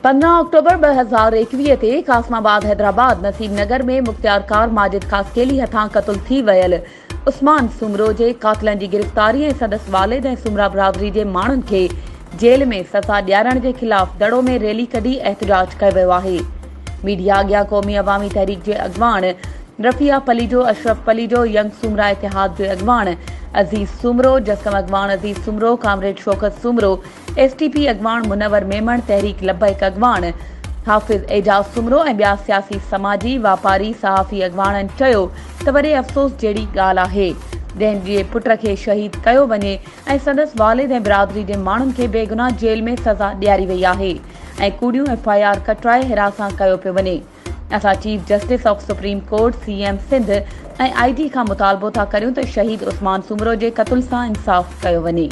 15 अक्टूबर 2021 ते कासमाबाद हैदराबाद नसीब नगर में मुख्तियारकार माजिद खासकेली हथां क़त्ल थी वियल उस्मान सुमरो जे कातिलनि जी गिरफ़्तारी ऐं संदसि वालिद ऐं सुमरा बिरादरी जे माण्हुनि खे जेल में सज़ा ॾियारण जे ख़िलाफ़ दड़ो में रैली कढी एहतजाज कयो वियो आहे। मीडिया अॻियां क़ौमी अवामी तहरीक जे अॻवान रफ़िया पलीजो, अशरफ पलीजो, यंग सुमरा इतिहाद जे अॻवान अज़ीज़ सुमरो, जस्कम अॻवान अज़ीज़ सुमरो, कामरेड शौकत सुमरो, STP अॻवान मुनवर मेमण, तहरीक लब्बैक अॻवान हाफ़िज़ एजाज़ सुमरो ऐं ॿिया सियासी समाजी वापारी सहाफ़ी अॻवाननि चयो त वॾे अफ़सोस जहिड़ी ॻाल्हि आहे जंहिंजे पुट खे शहीद कयो वञे ऐं संदसि वालिद ऐं बिरादरी जे माण्हुनि खे बेगुनाह जेल में सज़ा ॾियारी वई आहे ऐं कूड़ियूं FIR कटराए हिरासां कयो पियो वञे। असां chief justice of supreme court CM Sindh ऐं IG खां मुतालबो था करियूं त शहीद उस्मान सुमरो जे क़त्ल सां इंसाफ़ कयो वञे।